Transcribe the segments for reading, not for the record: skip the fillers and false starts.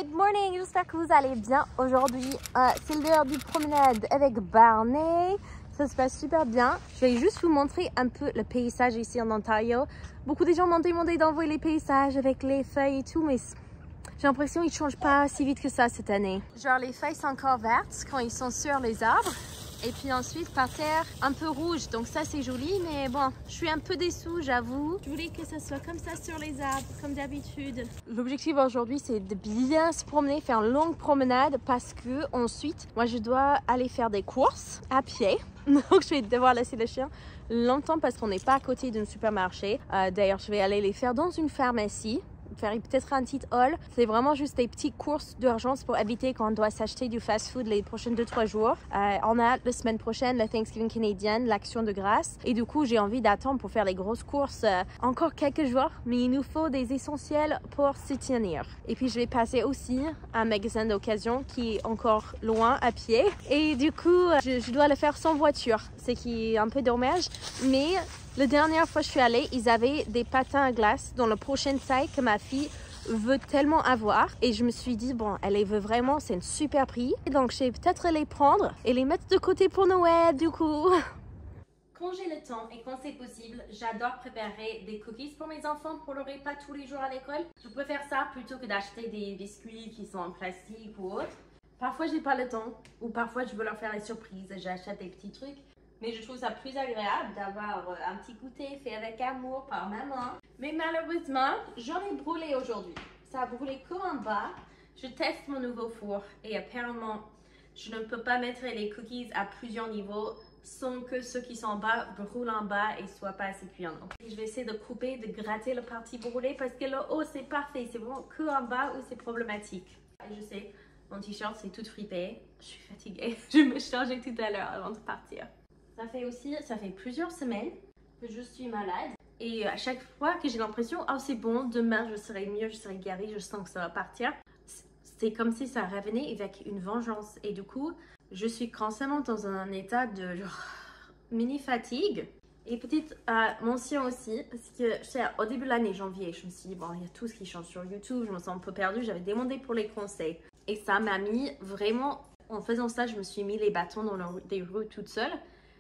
Good morning, j'espère que vous allez bien. Aujourd'hui, c'est l'heure du promenade avec Barney. Ça se passe super bien. Je vais juste vous montrer un peu le paysage ici en Ontario. Beaucoup de gens m'ont demandé d'envoyer les paysages avec les feuilles et tout, mais j'ai l'impression qu'ils ne changent pas si vite que ça cette année. Genre les feuilles sont encore vertes quand ils sont sur les arbres. Et puis ensuite par terre un peu rouge, donc ça c'est joli, mais bon, je suis un peu déçue, j'avoue. Je voulais que ça soit comme ça sur les arbres, comme d'habitude. L'objectif aujourd'hui c'est de bien se promener, faire une longue promenade, parce que ensuite moi je dois aller faire des courses à pied. Donc je vais devoir laisser le chien longtemps parce qu'on n'est pas à côté d'un supermarché. D'ailleurs je vais aller les faire dans une pharmacie, faire peut-être un petit haul. C'est vraiment juste des petites courses d'urgence pour éviter qu'on doit s'acheter du fast-food les prochaines 2-3 jours. On a la semaine prochaine la Thanksgiving canadienne, l'action de grâce. Et du coup, j'ai envie d'attendre pour faire les grosses courses encore quelques jours. Mais il nous faut des essentiels pour se tenir. Et puis, je vais passer aussi à un magasin d'occasion qui est encore loin à pied. Et du coup, je dois le faire sans voiture. C'est qui est un peu dommage. Mais la dernière fois que je suis allée, ils avaient des patins à glace dans le prochain taille que ma fille veut tellement avoir. Et je me suis dit, bon, elle les veut vraiment, c'est un super prix. Et donc, je vais peut-être les prendre et les mettre de côté pour Noël, du coup. Quand j'ai le temps et quand c'est possible, j'adore préparer des cookies pour mes enfants pour le repas tous les jours à l'école. Je préfère ça plutôt que d'acheter des biscuits qui sont en plastique ou autre. Parfois, j'ai pas le temps ou parfois, je veux leur faire des surprises et j'achète des petits trucs. Mais je trouve ça plus agréable d'avoir un petit goûter fait avec amour par maman. Mais malheureusement, j'en ai brûlé aujourd'hui. Ça a brûlé comme en bas. Je teste mon nouveau four et apparemment, je ne peux pas mettre les cookies à plusieurs niveaux sans que ceux qui sont en bas brûlent en bas et soient pas assez cuits en haut. Je vais essayer de couper, de gratter la partie brûlée parce que le haut c'est parfait. C'est vraiment que en bas où c'est problématique. Et je sais, mon t-shirt c'est tout fripé. Je suis fatiguée. Je vais me changer tout à l'heure avant de partir. Ça fait plusieurs semaines que je suis malade et à chaque fois que j'ai l'impression, oh c'est bon, demain je serai mieux, je serai guérie, je sens que ça va partir. C'est comme si ça revenait avec une vengeance et du coup, je suis constamment dans un état de mini fatigue. Et petite mention aussi, parce que au début de l'année, janvier, je me suis dit, bon, il y a tout ce qui change sur YouTube, je me sens un peu perdue, j'avais demandé pour les conseils. Et ça m'a mis vraiment, en faisant ça, je me suis mis les bâtons dans les roues toute seule.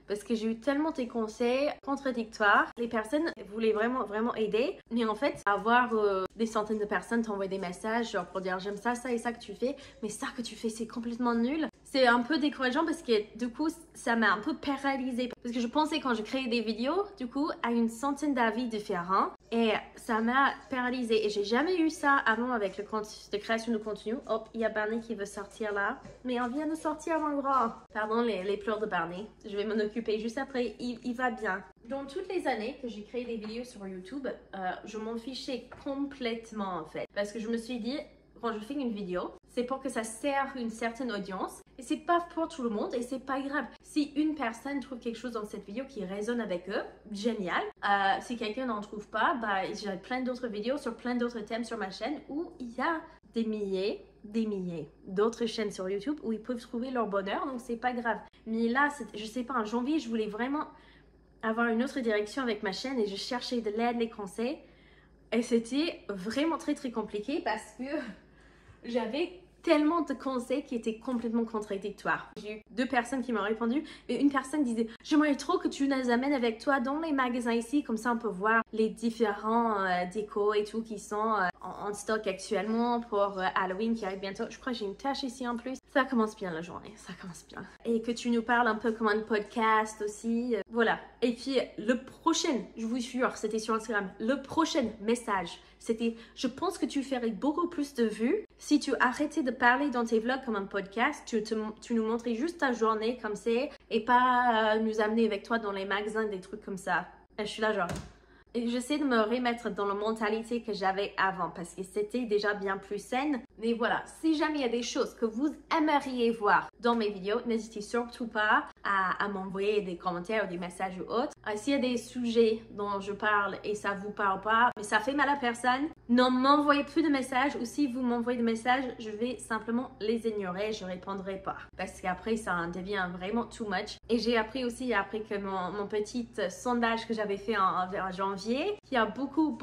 Parce que j'ai eu tellement de conseils contradictoires. Les personnes voulaient vraiment aider. Mais en fait, avoir des centaines de personnes t'envoient des messages genre pour dire j'aime ça, ça et ça que tu fais. Mais ça que tu fais, c'est complètement nul. C'est un peu décourageant parce que du coup, ça m'a un peu paralysée. Parce que je pensais quand je créais des vidéos, du coup, à une centaine d'avis différents. Et ça m'a paralysée. Et j'ai jamais eu ça avant avec le compte de création de contenu. Hop, il y a Barney qui veut sortir là. Mais on vient de sortir mon grand. Pardon les pleurs de Barney. Je vais m'en occuper juste après. Il va bien. Dans toutes les années que j'ai créé des vidéos sur YouTube, je m'en fichais complètement en fait. Parce que je me suis dit, quand je fais une vidéo, c'est pour que ça serve une certaine audience. Et c'est pas pour tout le monde et c'est pas grave. Si une personne trouve quelque chose dans cette vidéo qui résonne avec eux, génial. Si quelqu'un n'en trouve pas, bah, j'ai plein d'autres vidéos sur plein d'autres thèmes sur ma chaîne où il y a des milliers d'autres chaînes sur YouTube où ils peuvent trouver leur bonheur, donc c'est pas grave. Mais là, je sais pas, en janvier, je voulais vraiment avoir une autre direction avec ma chaîne et je cherchais de l'aide, les conseils. Et c'était vraiment très compliqué parce que j'avais tellement de conseils qui étaient complètement contradictoires. J'ai eu 2 personnes qui m'ont répondu, mais une personne disait « J'aimerais trop que tu nous amènes avec toi dans les magasins ici, comme ça on peut voir les différents décos et tout qui sont en stock actuellement pour Halloween qui arrive bientôt. Je crois que j'ai une tâche ici en plus. Ça commence bien la journée, ça commence bien. Et que tu nous parles un peu comme un podcast aussi. Voilà. Et puis le prochain, je vous jure, c'était sur Instagram, le prochain message, c'était « Je pense que tu ferais beaucoup plus de vues si tu arrêtais de parler dans tes vlogs comme un podcast, tu nous montrais juste ta journée comme c'est et pas nous amener avec toi dans les magasins, des trucs comme ça. » Et je suis là genre... Et j'essaie de me remettre dans la mentalité que j'avais avant parce que c'était déjà bien plus saine. Mais voilà, si jamais il y a des choses que vous aimeriez voir dans mes vidéos, n'hésitez surtout pas à m'envoyer des commentaires ou des messages ou autres. S'il y a des sujets dont je parle et ça vous parle pas, mais ça fait mal à personne, ne m'envoyez plus de messages, ou si vous m'envoyez des messages, je vais simplement les ignorer, je répondrai pas. Parce qu'après, ça devient vraiment too much. Et j'ai appris aussi, après que mon petit sondage que j'avais fait en janvier, qu'il y a beaucoup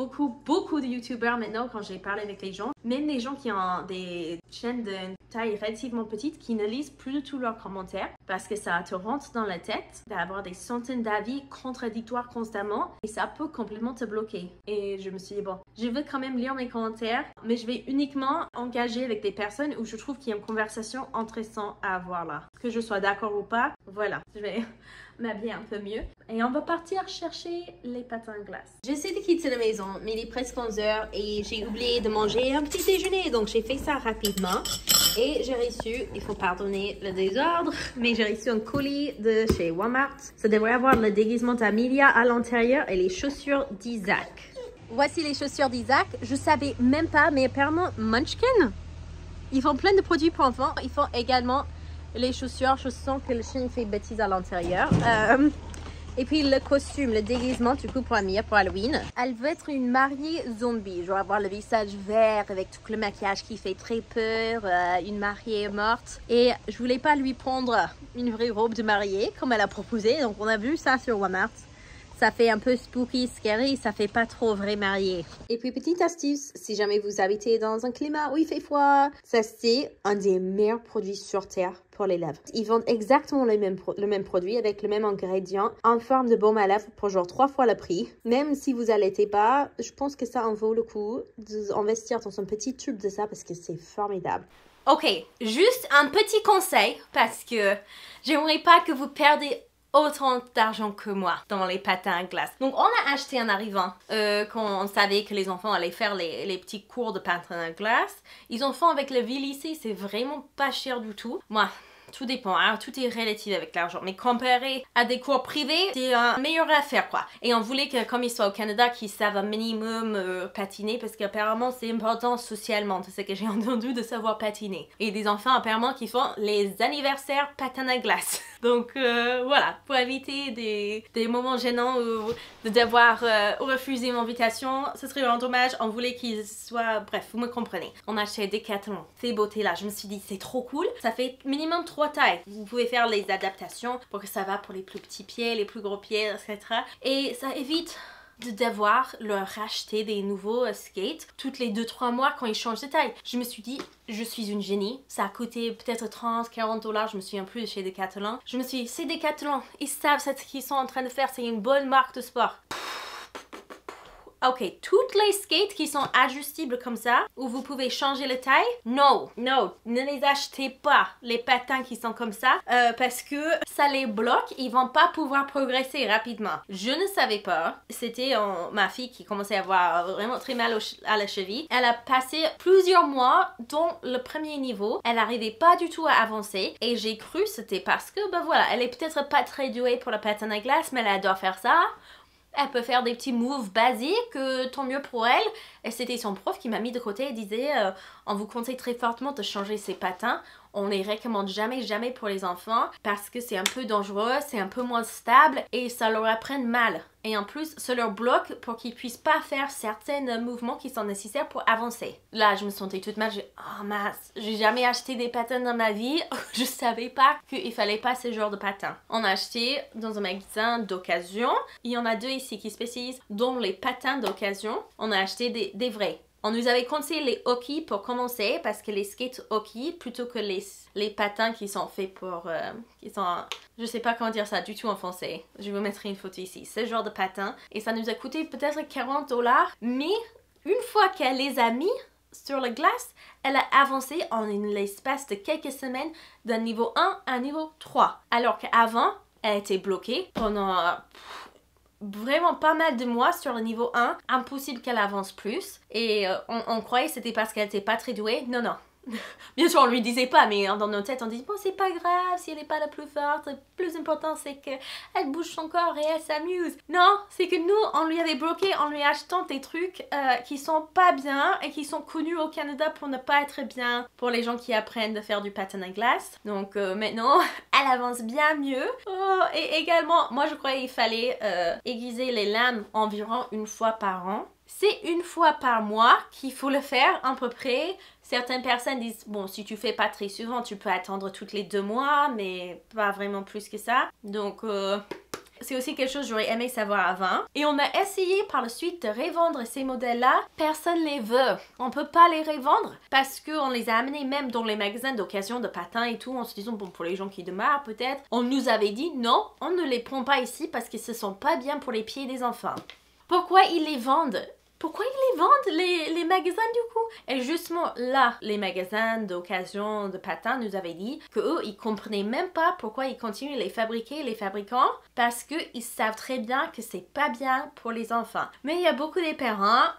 de YouTubers maintenant, quand j'ai parlé avec les gens, même les gens qui ont des chaînes de taille relativement petite, qui ne lisent plus du tout leurs commentaires, parce que ça te rentre dans la tête d'avoir des centaines d'avis contradictoires constamment, et ça peut complètement te bloquer. Et je me suis dit, bon, je veux quand même lire mes commentaires, mais je vais uniquement engager avec des personnes où je trouve qu'il y a une conversation intéressante à avoir là. Que je sois d'accord ou pas, voilà, je vais m'habiller un peu mieux. Et on va partir chercher les patins à glace. J'essaie de quitter la maison, mais il est presque 11h et j'ai oublié de manger un petit déjeuner, donc j'ai fait ça rapidement. Et j'ai reçu, il faut pardonner le désordre, mais j'ai reçu un colis de chez Walmart. Ça devrait avoir le déguisement d'Amelia à l'intérieur et les chaussures d'Isaac. Voici les chaussures d'Isaac. Je savais même pas, mais apparemment Munchkin, ils font plein de produits pour enfants. Ils font également les chaussures. Je sens que le chien fait bêtise à l'intérieur. Et puis le costume, le déguisement du coup pour Amia pour Halloween. Elle veut être une mariée zombie. Je vais avoir le visage vert avec tout le maquillage qui fait très peur. Une mariée morte. Et je voulais pas lui prendre une vraie robe de mariée comme elle a proposé. Donc on a vu ça sur Walmart. Ça fait un peu spooky, scary, ça fait pas trop vrai marié. Et puis petite astuce, si jamais vous habitez dans un climat où il fait froid, ça c'est un des meilleurs produits sur terre pour les lèvres. Ils vendent exactement le même produit avec le même ingrédient en forme de baume à lèvres pour genre 3 fois le prix. Même si vous allaitez pas, je pense que ça en vaut le coup d'investir dans un petit tube de ça parce que c'est formidable. Ok, juste un petit conseil parce que j'aimerais pas que vous perdez autant d'argent que moi dans les patins à glace. Donc on a acheté en arrivant quand on savait que les enfants allaient faire les petits cours de patins à glace. Ils en font avec le ville ici, c'est vraiment pas cher du tout. Moi, tout dépend, hein? Tout est relatif avec l'argent. Mais comparé à des cours privés, c'est un meilleur affaire quoi. Et on voulait que comme ils soient au Canada, qu'ils savent un minimum patiner parce qu'apparemment c'est important socialement. C'est ce que j'ai entendu de savoir patiner. Et des enfants apparemment qui font les anniversaires patins à glace. Donc voilà, pour éviter des moments gênants ou de devoir refuser une invitation, ce serait vraiment dommage. On voulait qu'ils soient, bref, vous me comprenez. On a acheté Decathlon, ces beautés là. Je me suis dit c'est trop cool. Ça fait minimum 3 tailles. Vous pouvez faire les adaptations pour que ça va pour les plus petits pieds, les plus gros pieds, etc. Et ça évite de devoir leur racheter des nouveaux skates toutes les 2-3 mois quand ils changent de taille. Je me suis dit, je suis une génie. Ça a coûté peut-être 30-40$, je me souviens plus de chez Decathlon. Je me suis dit, c'est Decathlon. Ils savent ce qu'ils sont en train de faire. C'est une bonne marque de sport. Ok, toutes les skates qui sont ajustables comme ça, où vous pouvez changer la taille, non, ne les achetez pas, les patins qui sont comme ça, parce que ça les bloque, ils vont pas pouvoir progresser rapidement. Je ne savais pas, c'était ma fille qui commençait à avoir vraiment très mal à la cheville. Elle a passé plusieurs mois dans le premier niveau, elle n'arrivait pas du tout à avancer, et j'ai cru c'était parce que, ben voilà, elle est peut-être pas très douée pour le patin à glace, mais elle adore faire ça. Elle peut faire des petits moves basiques, tant mieux pour elle. Et c'était son prof qui m'a mis de côté et disait on vous conseille très fortement de changer ses patins. On les recommande jamais pour les enfants parce que c'est un peu dangereux, c'est un peu moins stable et ça leur apprend mal. Et en plus, ça leur bloque pour qu'ils puissent pas faire certains mouvements qui sont nécessaires pour avancer. Là, je me sentais toute mal, oh mince, j'ai jamais acheté des patins dans ma vie. Je savais pas qu'il fallait pas ce genre de patins. On a acheté dans un magasin d'occasion. Il y en a 2 ici qui spécialisent dans les patins d'occasion. On a acheté des vrais. On nous avait conseillé les hockey pour commencer parce que les skates hockey plutôt que les patins qui sont faits pour... je sais pas comment dire ça du tout en français. Je vous mettrai une photo ici. Ce genre de patins. Et ça nous a coûté peut-être 40$. Mais une fois qu'elle les a mis sur la glace, elle a avancé en l'espace de quelques semaines d'un niveau 1 à un niveau 3. Alors qu'avant, elle était bloquée pendant... vraiment pas mal de mois sur le niveau 1, impossible qu'elle avance plus et on croyait que c'était parce qu'elle était pas très douée. Non, Bien sûr, on lui disait pas, mais dans nos têtes, on disait bon, c'est pas grave si elle est pas la plus forte. Le plus important, c'est qu'elle bouge son corps et elle s'amuse. Non, c'est que nous, on lui avait bloqué en lui achetant des trucs qui sont pas bien et qui sont connus au Canada pour ne pas être bien pour les gens qui apprennent de faire du patin à glace. Donc maintenant, elle avance bien mieux. Oh, et également, moi, je croyais qu'il fallait aiguiser les lames environ une fois par an. C'est une fois par mois qu'il faut le faire à peu près. Certaines personnes disent, bon, si tu fais pas très souvent, tu peux attendre toutes les 2 mois, mais pas vraiment plus que ça. Donc, c'est aussi quelque chose que j'aurais aimé savoir avant. Et on a essayé par la suite de revendre ces modèles-là. Personne les veut. On peut pas les revendre parce qu'on les a amenés même dans les magasins d'occasion de patins et tout, en se disant, bon, pour les gens qui démarrent peut-être. On nous avait dit, non, on ne les prend pas ici parce que ce sont pas bien pour les pieds des enfants. Pourquoi ils les vendent? Pourquoi ils les vendent, les magasins du coup? Et justement là, les magasins d'occasion de patins nous avaient dit qu'eux, ils comprenaient même pas pourquoi ils continuent à les fabriquer, les fabricants, parce qu'ils savent très bien que c'est pas bien pour les enfants. Mais il y a beaucoup de parents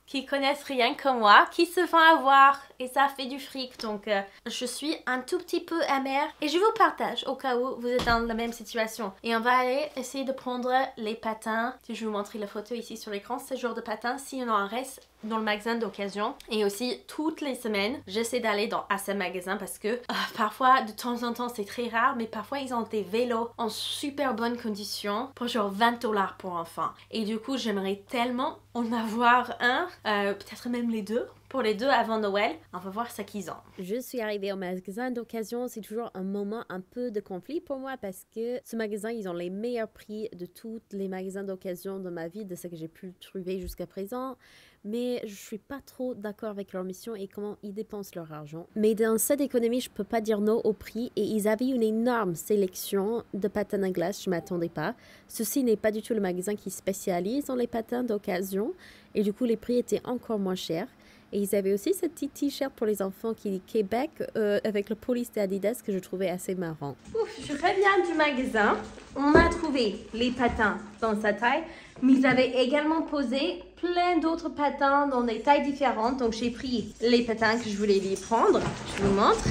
qui connaissent rien comme moi, qui se font avoir et ça fait du fric. Donc je suis un tout petit peu amère et je vous partage au cas où vous êtes dans la même situation. Et on va aller essayer de prendre les patins. Je vais vous montrer la photo ici sur l'écran, ce genre de patins, s'il y en reste dans le magasin d'occasion. Et aussi toutes les semaines, j'essaie d'aller à ce magasin parce que parfois, de temps en temps, c'est très rare, mais parfois ils ont des vélos en super bonne condition pour genre 20 $ pour enfants. Et du coup, j'aimerais tellement en avoir un, peut-être même les deux. Pour les deux avant Noël, on va voir ce qu'ils ont. Je suis arrivée au magasin d'occasion, c'est toujours un moment un peu de conflit pour moi parce que ce magasin, ils ont les meilleurs prix de tous les magasins d'occasion de ma vie, de ce que j'ai pu trouver jusqu'à présent. Mais je suis pas trop d'accord avec leur mission et comment ils dépensent leur argent. Mais dans cette économie, je peux pas dire non au prix et ils avaient une énorme sélection de patins à glace, je m'attendais pas. Ceci n'est pas du tout le magasin qui spécialise dans les patins d'occasion et du coup les prix étaient encore moins chers. Et ils avaient aussi ce petit t-shirt pour les enfants qui dit Québec avec le police d'Adidas que je trouvais assez marrant. Ouf, je reviens du magasin. On a trouvé les patins dans sa taille, mais ils avaient également posé plein d'autres patins dans des tailles différentes. Donc j'ai pris les patins que je voulais les prendre. Je vous montre.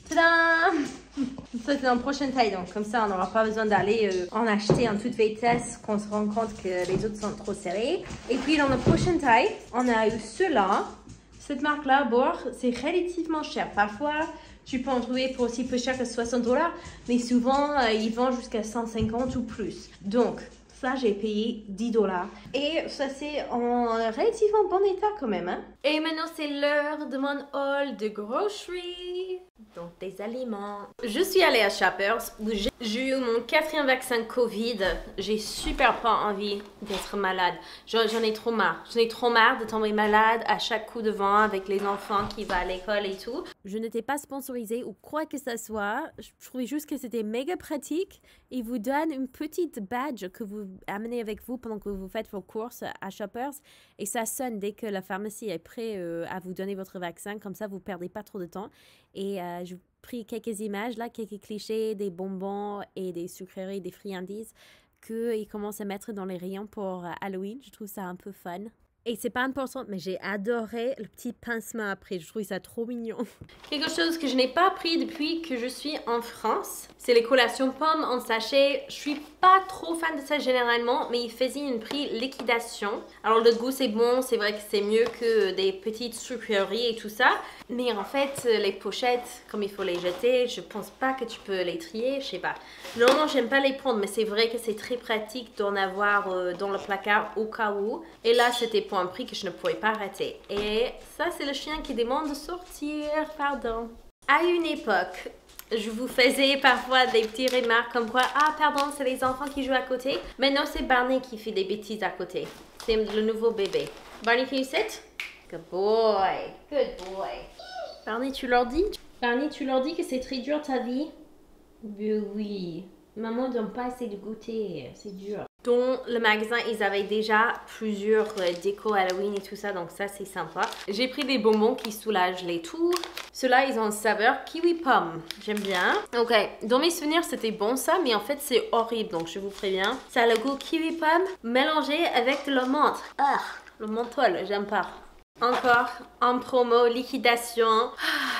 Tadam! Ça c'est en prochaine taille, donc comme ça on n'aura pas besoin d'aller en acheter en toute vitesse qu'on se rend compte que les autres sont trop serrés. Et puis dans la prochaine taille, on a eu ceux-là. Cette marque-là, Bord, c'est relativement cher. Parfois, tu peux en trouver pour aussi peu cher que 60 $, mais souvent ils vendent jusqu'à 150 ou plus. Donc ça, j'ai payé 10 $. Et ça, c'est en relativement bon état quand même. Hein? Et maintenant, c'est l'heure de mon haul de grocery. Donc, des aliments. Je suis allée à Shoppers où j'ai eu mon 4e vaccin Covid. J'ai super pas envie d'être malade. J'en ai trop marre. J'en ai trop marre de tomber malade à chaque coup de vent avec les enfants qui vont à l'école et tout. Je n'étais pas sponsorisée ou quoi que ce soit. Je trouvais juste que c'était méga pratique. Ils vous donnent une petite badge que vous amenez avec vous pendant que vous faites vos courses à Shoppers. Et ça sonne dès que la pharmacie est prête à vous donner votre vaccin. Comme ça, vous ne perdez pas trop de temps. Et j'ai pris quelques images, là, quelques clichés, des bonbons et des sucreries, des friandises qu'ils commencent à mettre dans les rayons pour Halloween. Je trouve ça un peu fun. Et c'est pas important, mais j'ai adoré le petit pincement après. Je trouve ça trop mignon. Quelque chose que je n'ai pas pris depuis que je suis en France, c'est les collations pommes en sachet. Je suis pas trop fan de ça généralement, mais ils faisaient une prix liquidation. Alors le goût c'est bon, c'est vrai que c'est mieux que des petites sucreries et tout ça. Mais en fait, les pochettes, comme il faut les jeter, je pense pas que tu peux les trier, je sais pas. Normalement, j'aime pas les prendre, mais c'est vrai que c'est très pratique d'en avoir dans le placard au cas où. Et là, c'était pour un prix que je ne pouvais pas rater. Et ça, c'est le chien qui demande de sortir, pardon. À une époque, je vous faisais parfois des petits remarques comme quoi « Ah, pardon, c'est les enfants qui jouent à côté. » Maintenant, c'est Barney qui fait des bêtises à côté. C'est le nouveau bébé. Barney, can you sit? Good boy. Good boy. Barney, tu leur dis? Barney, tu leur dis que c'est très dur ta vie? Oui. Maman ne donne pas assez de goûter. C'est dur. Dans le magasin, ils avaient déjà plusieurs décos Halloween et tout ça, donc ça c'est sympa. J'ai pris des bonbons qui soulagent les tours. Ceux-là, ils ont une saveur kiwi pomme. J'aime bien. Ok, dans mes souvenirs, c'était bon ça, mais en fait c'est horrible, donc je vous préviens. Ça a le goût kiwi pomme mélangé avec de la menthe. Ah, le menthol, j'aime pas. encore en promo, liquidation.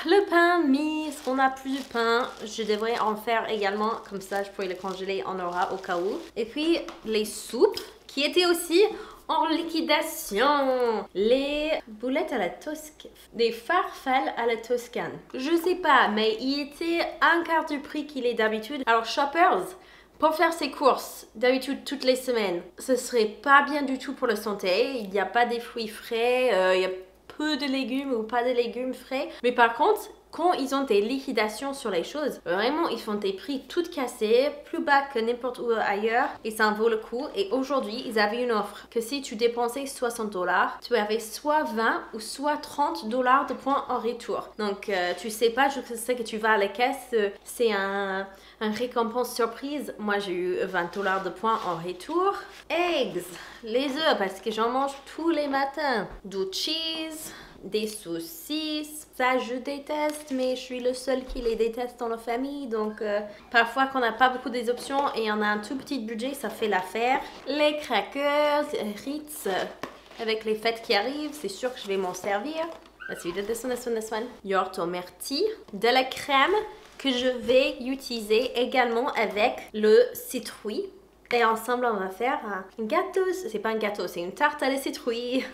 Le pain Miss, on n'a plus de pain. Je devrais en faire également, comme ça je pourrais le congeler, on aura au cas où. Et puis les soupes qui étaient aussi en liquidation. Les boulettes à la Toscane, des farfales à la Toscane. Je sais pas, mais il était un quart du prix qu'il est d'habitude. Alors Shoppers, pour faire ses courses, d'habitude toutes les semaines, ce serait pas bien du tout pour la santé. Il n'y a pas des fruits frais, il y a peu de légumes ou pas de légumes frais. Mais par contre, quand ils ont des liquidations sur les choses, vraiment ils font des prix toutes cassés, plus bas que n'importe où ailleurs et ça en vaut le coup. Et aujourd'hui, ils avaient une offre que si tu dépensais 60 $, tu avais soit 20 ou soit 30 $ de points en retour. Donc tu sais pas, je sais que tu vas à la caisse, c'est un récompense surprise. Moi j'ai eu 20 $ de points en retour. Eggs, les œufs parce que j'en mange tous les matins. Du cheese, des saucisses, ça je déteste, mais je suis le seul qui les déteste dans la famille, donc parfois quand on n'a pas beaucoup des options et on a un tout petit budget, ça fait l'affaire. Les crackers, Ritz, avec les fêtes qui arrivent, c'est sûr que je vais m'en servir. Voici this one. Yaourt au myrtille, de la crème que je vais utiliser également avec le citrouille. Et ensemble, on va faire un gâteau, c'est pas un gâteau, c'est une tarte à la citrouille.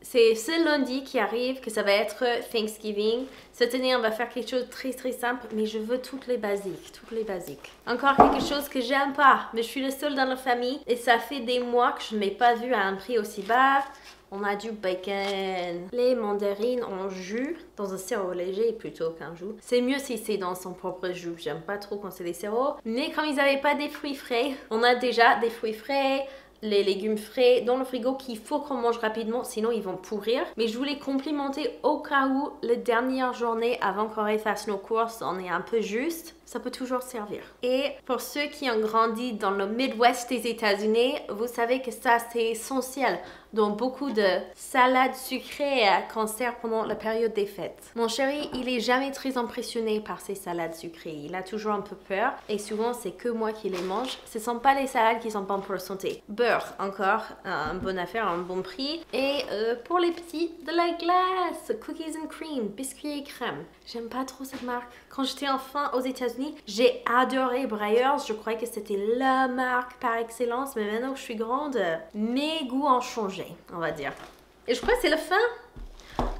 C'est ce lundi qui arrive que ça va être Thanksgiving. Cette année, on va faire quelque chose de très très simple, mais je veux toutes les basiques, Encore quelque chose que j'aime pas, mais je suis le seul dans la famille et ça fait des mois que je ne l'ai pas vu à un prix aussi bas. On a du bacon, les mandarines en jus, dans un sirop léger plutôt qu'un jus. C'est mieux si c'est dans son propre jus, j'aime pas trop quand c'est des sirops. Mais comme ils n'avaient pas des fruits frais, on a déjà des fruits frais, les légumes frais dans le frigo qu'il faut qu'on mange rapidement, sinon ils vont pourrir. Mais je voulais complimenter au cas où la dernière journée avant qu'on refasse nos courses, on est un peu juste. Ça peut toujours servir. Et pour ceux qui ont grandi dans le Midwest des États-Unis, vous savez que ça c'est essentiel dans beaucoup de salades sucrées qu'on sert pendant la période des fêtes. Mon chéri, il est jamais très impressionné par ces salades sucrées. Il a toujours un peu peur et souvent c'est que moi qui les mange. Ce sont pas les salades qui sont bonnes pour la santé. Beurre, encore une bonne affaire, un bon prix. Et pour les petits, de la glace, cookies and cream, biscuits et crème. J'aime pas trop cette marque. Quand j'étais enfant aux États-Unis, j'ai adoré Breyers. Je croyais que c'était la marque par excellence. Mais maintenant que je suis grande, mes goûts ont changé, on va dire. Et je crois que c'est la fin.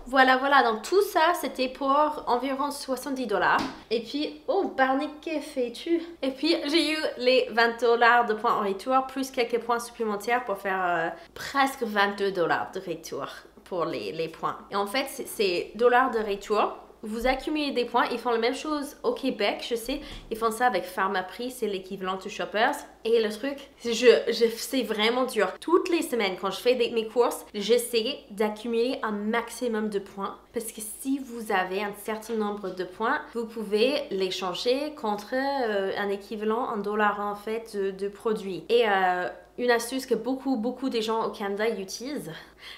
Voilà, donc tout ça, c'était pour environ 70 $. Et puis, oh, Barney, que fais-tu? Et puis, j'ai eu les 20 $ de points en retour, plus quelques points supplémentaires pour faire presque 22 $ de retour pour les points. Et en fait, ces dollars de retour, vous accumulez des points. Ils font la même chose au Québec, je sais. Ils font ça avec Pharmaprix, c'est l'équivalent de Shoppers. Et le truc, c'est vraiment dur. Toutes les semaines, quand je fais mes courses, j'essaie d'accumuler un maximum de points. Parce que si vous avez un certain nombre de points, vous pouvez les changer contre un équivalent en dollars en fait de produits. Et une astuce que beaucoup des gens au Canada utilisent.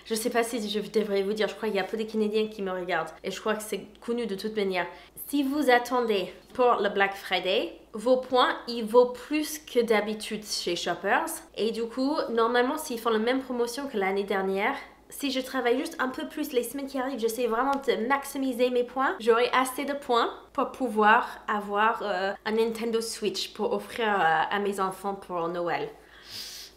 Je sais pas si je devrais vous dire, je crois qu'il y a peu de Canadiens qui me regardent. Et je crois que c'est connu de toute manière. Si vous attendez pour le Black Friday, vos points, ils vaut plus que d'habitude chez Shoppers. Et du coup, normalement, s'ils font la même promotion que l'année dernière, si je travaille juste un peu plus les semaines qui arrivent, j'essaie vraiment de maximiser mes points. J'aurai assez de points pour pouvoir avoir un Nintendo Switch pour offrir à mes enfants pour Noël.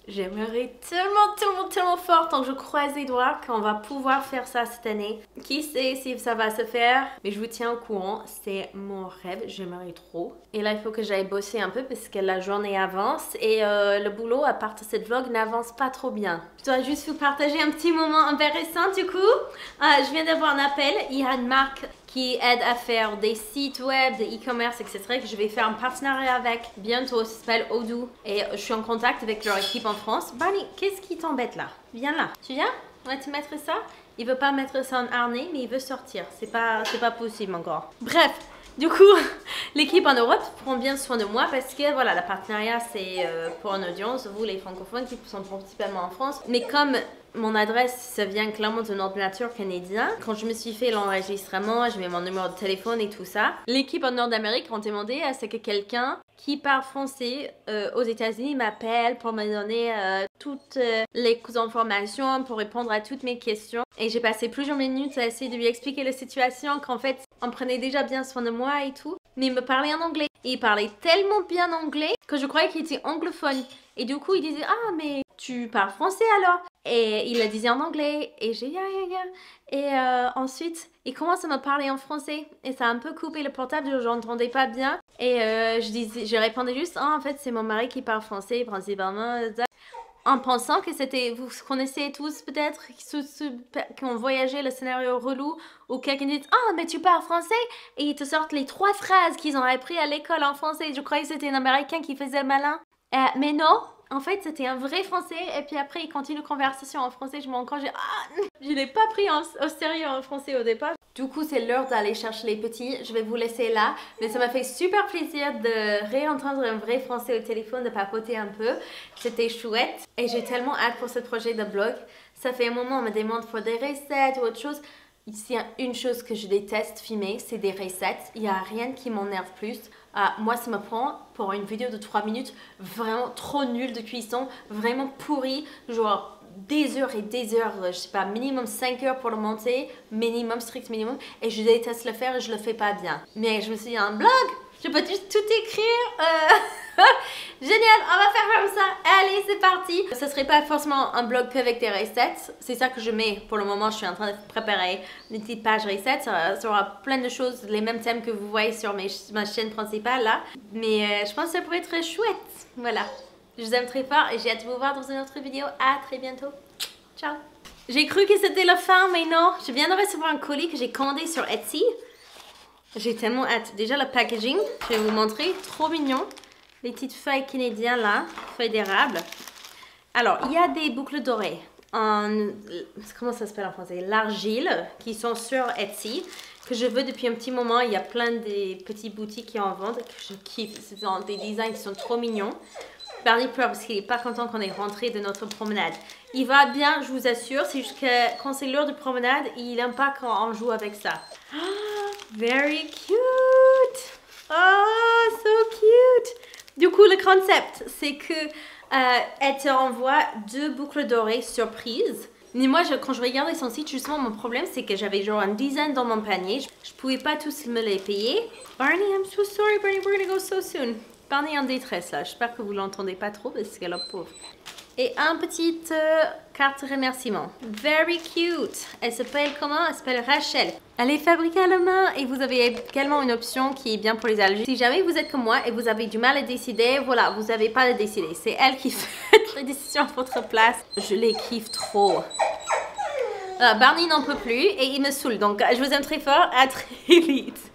J'aimerais tellement fort, tant que je croise les doigts qu'on va pouvoir faire ça cette année. Qui sait si ça va se faire, mais je vous tiens au courant, c'est mon rêve, j'aimerais trop. Et là, il faut que j'aille bosser un peu parce que la journée avance et le boulot, à part de cette vlog, n'avance pas trop bien. Je dois juste vous partager un petit moment intéressant du coup. Je viens d'avoir un appel, il y a une marque qui aide à faire des sites web, des e-commerce, etc. que je vais faire un partenariat avec bientôt, ça s'appelle Odoo. Et je suis en contact avec leur équipe en France. Barney, qu'est-ce qui t'embête là? Viens là. Tu viens? On va te mettre ça? Il veut pas mettre ça en harnais, mais il veut sortir. C'est pas possible encore. Bref, Du coup, l'équipe en Europe prend bien soin de moi parce que voilà, le partenariat c'est pour une audience, vous les francophones qui sont principalement en France. Mais comme mon adresse, ça vient clairement d'un ordinateur canadien. Quand je me suis fait l'enregistrement, je mets mon numéro de téléphone et tout ça. L'équipe en Nord-Amérique ont demandé à ce que quelqu'un qui parle français aux États-Unis m'appelle pour me donner toutes les informations, pour répondre à toutes mes questions. Et j'ai passé plusieurs minutes à essayer de lui expliquer la situation, qu'en fait, on prenait déjà bien soin de moi et tout. Mais il me parlait en anglais. Et il parlait tellement bien anglais que je croyais qu'il était anglophone. Et du coup, il disait « Ah, mais tu parles français alors ?» Et il le disait en anglais. Et j'ai « Ya, ya, ya ». Et ensuite, il commence à me parler en français. Et ça a un peu coupé le portable, je n'entendais pas bien. Et je répondais juste « Ah, en fait, c'est mon mari qui parle français principalement. » En pensant que c'était, vous connaissez tous peut-être, qui ont voyagé le scénario relou où quelqu'un dit « Ah, mais tu parles français ?» et ils te sortent les 3 phrases qu'ils ont appris à l'école en français. Je croyais que c'était un Américain qui faisait le malin. Mais non, en fait, c'était un vrai français. Et puis après, il continue la conversation en français. Je me rends compte, je l'ai pas pris au sérieux en français au départ. Du coup, c'est l'heure d'aller chercher les petits. Je vais vous laisser là. Mais ça m'a fait super plaisir de réentendre un vrai français au téléphone, de papoter un peu. C'était chouette. Et j'ai tellement hâte pour ce projet de blog. Ça fait un moment, on me demande pour des recettes ou autre chose. S'il y a une chose que je déteste filmer, c'est des recettes. Il n'y a rien qui m'énerve plus. Moi, ça me prend pour une vidéo de 3 minutes vraiment trop nulle de cuisson, vraiment pourrie, genre des heures et des heures, je sais pas, minimum 5 heures pour le monter, minimum, strict minimum, et je déteste le faire et je le fais pas bien. Mais je me suis dit, un blog, je peux juste tout écrire. Génial, on va faire comme ça. Allez, c'est parti. Ce serait pas forcément un blog qu'avec des recettes. C'est ça que je mets pour le moment. Je suis en train de préparer une petite page recettes. Ça aura plein de choses, les mêmes thèmes que vous voyez sur ma chaîne principale là. Mais je pense que ça pourrait être chouette. Voilà. Je vous aime très fort et j'ai hâte de vous voir dans une autre vidéo. À très bientôt. Ciao. J'ai cru que c'était la fin, mais non. Je viens de recevoir un colis que j'ai commandé sur Etsy. J'ai tellement hâte. Déjà le packaging, je vais vous montrer. Trop mignon. Les petites feuilles canadiennes là, feuilles d'érable. Alors, il y a des boucles dorées comment ça s'appelle en français? L'argile, qui sont sur Etsy, que je veux depuis un petit moment. Il y a plein de petites boutiques qui en vendent, que je kiffe. Ce sont des designs qui sont trop mignons. Barney pleure parce qu'il n'est pas content qu'on est rentré de notre promenade. Il va bien, je vous assure. C'est juste que quand c'est l'heure de promenade, il n'aime pas quand on joue avec ça. Oh, very cute! Oh, so cute! Du coup, le concept, c'est que elle te envoie 2 boucles d'oreilles surprises. Mais moi, quand je regardais son site, justement, mon problème, c'est que j'avais genre une dizaine dans mon panier. Je pouvais pas tous me les payer. Barney, I'm so sorry, Barney, we're gonna go so soon. Barney est en détresse, là. J'espère que vous l'entendez pas trop, parce qu'elle est pauvre. Et un petit carte remerciement. Very cute. Elle s'appelle comment? Elle s'appelle Rachel. Elle est fabriquée à la main et vous avez également une option qui est bien pour les allergies. Si jamais vous êtes comme moi et vous avez du mal à décider, voilà, vous n'avez pas à décider. C'est elle qui fait les décisions à votre place. Je les kiffe trop. Barney n'en peut plus et il me saoule. Donc, je vous aime très fort. À très vite.